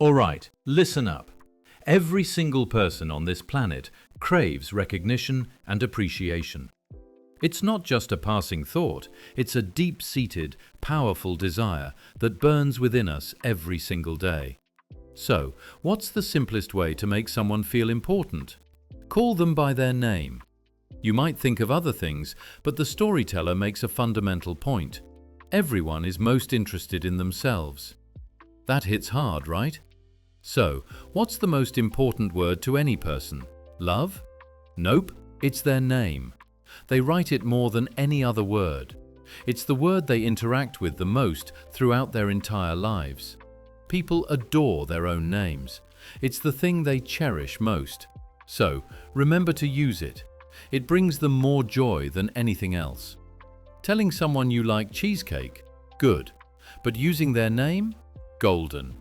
Alright, listen up. Every single person on this planet craves recognition and appreciation. It's not just a passing thought, it's a deep-seated, powerful desire that burns within us every single day. So, what's the simplest way to make someone feel important? Call them by their name. You might think of other things, but the storyteller makes a fundamental point. Everyone is most interested in themselves. That hits hard, right? So, what's the most important word to any person? Love? Nope, it's their name. They write it more than any other word. It's the word they interact with the most throughout their entire lives. People adore their own names. It's the thing they cherish most. So, remember to use it. It brings them more joy than anything else. Telling someone you like cheesecake? Good. But using their name? Golden.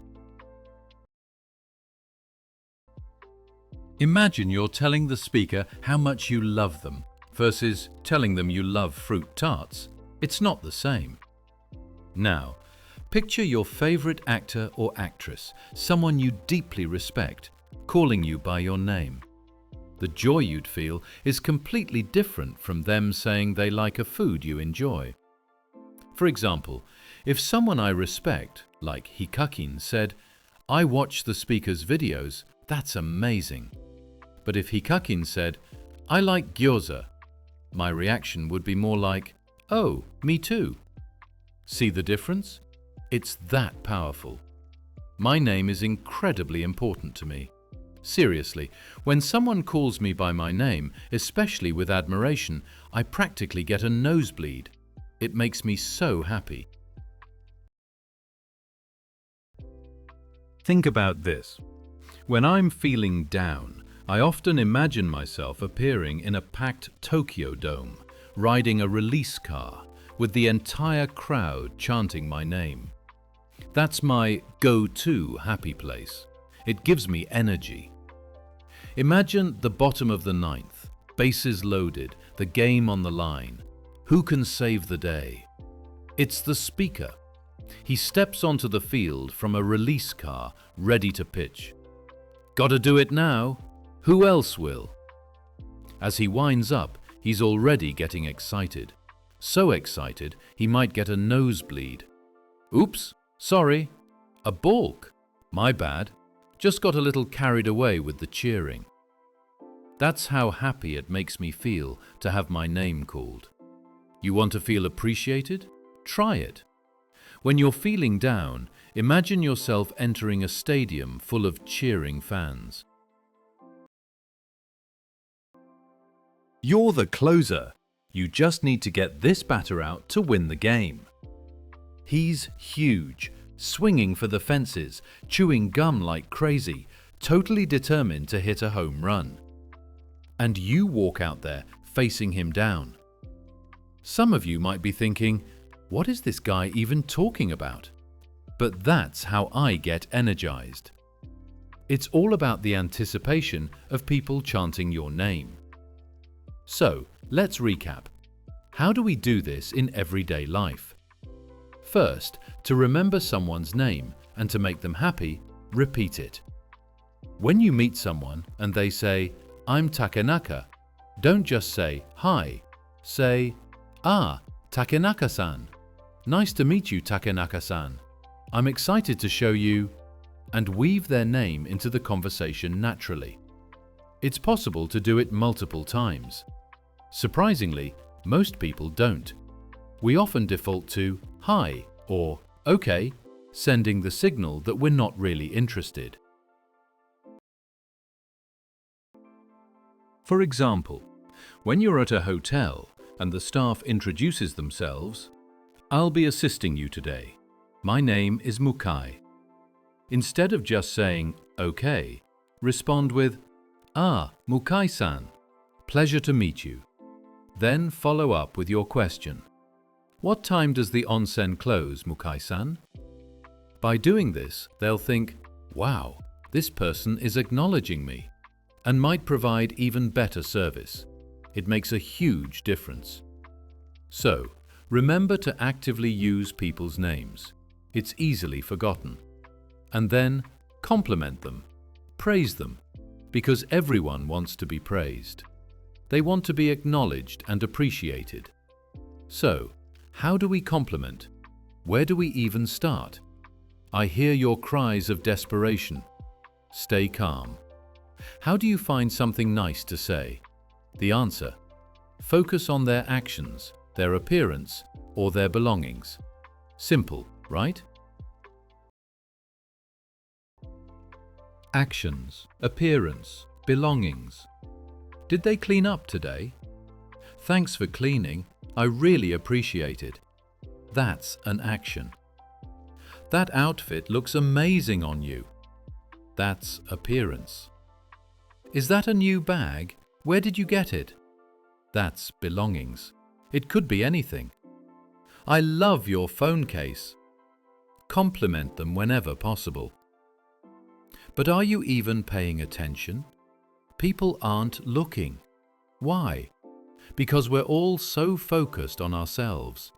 Imagine you're telling the speaker how much you love them versus telling them you love fruit tarts. It's not the same. Now, picture your favorite actor or actress, someone you deeply respect, calling you by your name. The joy you'd feel is completely different from them saying they like a food you enjoy. For example, if someone I respect, like Hikakin, said, "I watch the speaker's videos, that's amazing." But if Hikakin said, "I like gyoza," my reaction would be more like, "Oh, me too." See the difference? It's that powerful. My name is incredibly important to me. Seriously, when someone calls me by my name, especially with admiration, I practically get a nosebleed. It makes me so happy. Think about this. When I'm feeling down, I often imagine myself appearing in a packed Tokyo Dome, riding a release car, with the entire crowd chanting my name. That's my go-to happy place. It gives me energy. Imagine the bottom of the ninth, bases loaded, the game on the line. Who can save the day? It's the speaker. He steps onto the field from a release car, ready to pitch. Gotta do it now. Who else will? As he winds up, he's already getting excited. So excited, he might get a nosebleed. Oops, sorry. A balk. My bad. Just got a little carried away with the cheering. That's how happy it makes me feel to have my name called. You want to feel appreciated? Try it. When you're feeling down, imagine yourself entering a stadium full of cheering fans. You're the closer. You just need to get this batter out to win the game. He's huge, swinging for the fences, chewing gum like crazy, totally determined to hit a home run. And you walk out there, facing him down. Some of you might be thinking, what is this guy even talking about? But that's how I get energized. It's all about the anticipation of people chanting your name. So, let's recap. How do we do this in everyday life? First, to remember someone's name and to make them happy, repeat it. When you meet someone and they say, "I'm Takenaka," don't just say, "Hi." Say, "Ah, Takenaka-san. Nice to meet you, Takenaka-san. I'm excited to show you," and weave their name into the conversation naturally. It's possible to do it multiple times. Surprisingly, most people don't. We often default to "Hi" or "Okay," sending the signal that we're not really interested. For example, when you're at a hotel and the staff introduces themselves, "I'll be assisting you today. My name is Mukai." Instead of just saying "Okay," respond with, "Ah, Mukai-san. Pleasure to meet you." Then follow up with your question. "What time does the onsen close, Mukai-san?" By doing this, they'll think, "Wow, this person is acknowledging me," and might provide even better service. It makes a huge difference. So, remember to actively use people's names. It's easily forgotten. And then, Compliment them. Praise them. Because everyone wants to be praised. They want to be acknowledged and appreciated. So, how do we compliment? Where do we even start? I hear your cries of desperation. Stay calm. How do you find something nice to say? The answer: focus on their actions, their appearance, or their belongings. Simple, right? Actions, appearance, belongings. Did they clean up today? Thanks for cleaning. I really appreciate it. That's an action. That outfit looks amazing on you. That's appearance. Is that a new bag? Where did you get it? That's belongings. It could be anything. I love your phone case. Compliment them whenever possible. But are you even paying attention? People aren't looking. Why? Because we're all so focused on ourselves.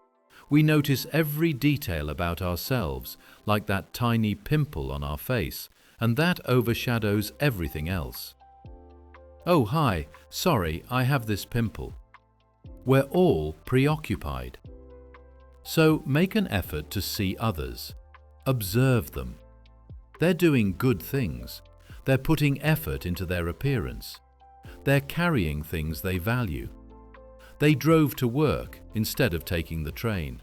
We notice every detail about ourselves, like that tiny pimple on our face, and that overshadows everything else. Oh, hi, sorry, I have this pimple. We're all preoccupied. So make an effort to see others. Observe them. They're doing good things. They're putting effort into their appearance. They're carrying things they value. They drove to work instead of taking the train.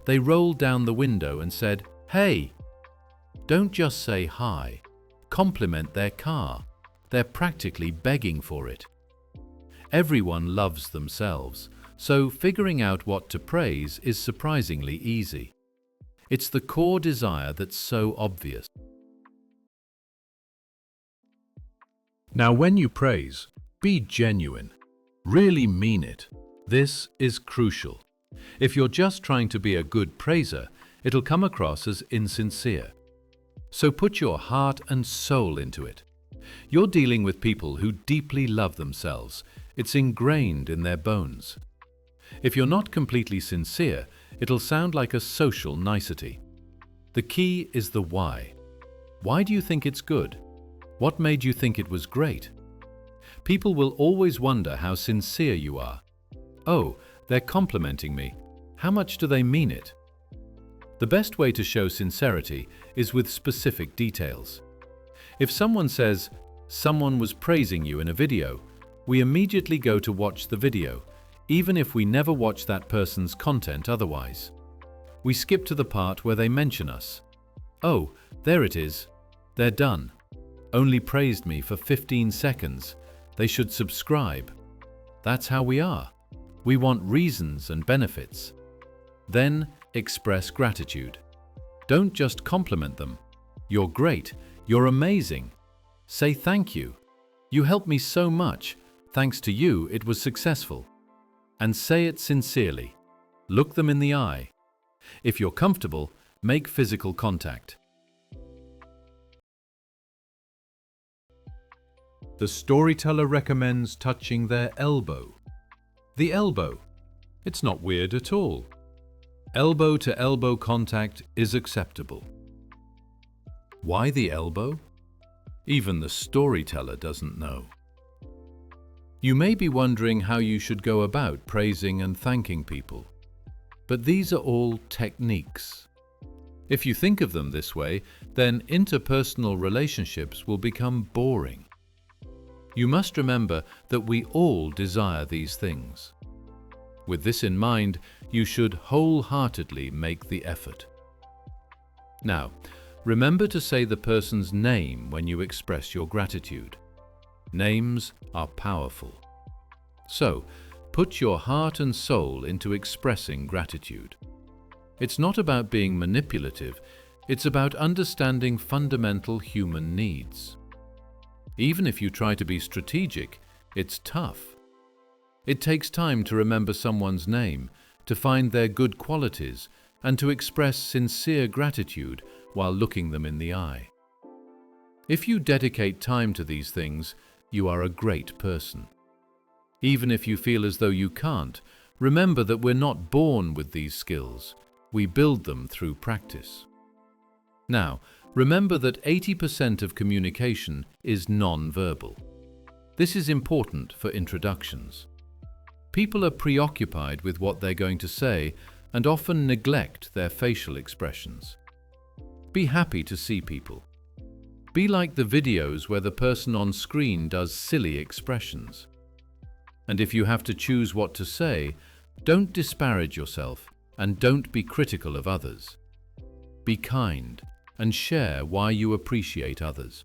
They rolled down the window and said, "Hey!" Don't just say hi. Compliment their car. They're practically begging for it. Everyone loves themselves, so figuring out what to praise is surprisingly easy. It's the core desire that's so obvious. Now, when you praise, be genuine. Really mean it. This is crucial. If you're just trying to be a good praiser, it'll come across as insincere. So put your heart and soul into it. You're dealing with people who deeply love themselves. It's ingrained in their bones. If you're not completely sincere, it'll sound like a social nicety. The key is the why. Why do you think it's good? What made you think it was great? People will always wonder how sincere you are. Oh, they're complimenting me. How much do they mean it? The best way to show sincerity is with specific details. If someone says, "Someone was praising you in a video," we immediately go to watch the video, even if we never watch that person's content otherwise. We skip to the part where they mention us. Oh, there it is. They're done. Only praised me for 15 seconds. They should subscribe. That's how we are. We want reasons and benefits. Then express gratitude. Don't just compliment them. You're great. You're amazing. Say thank you. You helped me so much. Thanks to you, it was successful. And say it sincerely. Look them in the eye. If you're comfortable, make physical contact. The storyteller recommends touching their elbow. The elbow. It's not weird at all. Elbow-to-elbow contact is acceptable. Why the elbow? Even the storyteller doesn't know. You may be wondering how you should go about praising and thanking people. But these are all techniques. If you think of them this way, then interpersonal relationships will become boring. You must remember that we all desire these things. With this in mind, you should wholeheartedly make the effort. Now, remember to say the person's name when you express your gratitude. Names are powerful. So, put your heart and soul into expressing gratitude. It's not about being manipulative, it's about understanding fundamental human needs. Even if you try to be strategic, it's tough. It takes time to remember someone's name, to find their good qualities, and to express sincere gratitude while looking them in the eye. If you dedicate time to these things, you are a great person. Even if you feel as though you can't, remember that we're not born with these skills. We build them through practice. Now, Remember that 80% of communication is non-verbal. This is important for introductions. People are preoccupied with what they're going to say and often neglect their facial expressions. Be happy to see people. Be like the videos where the person on screen does silly expressions. And if you have to choose what to say, don't disparage yourself and don't be critical of others. Be kind and share why you appreciate others.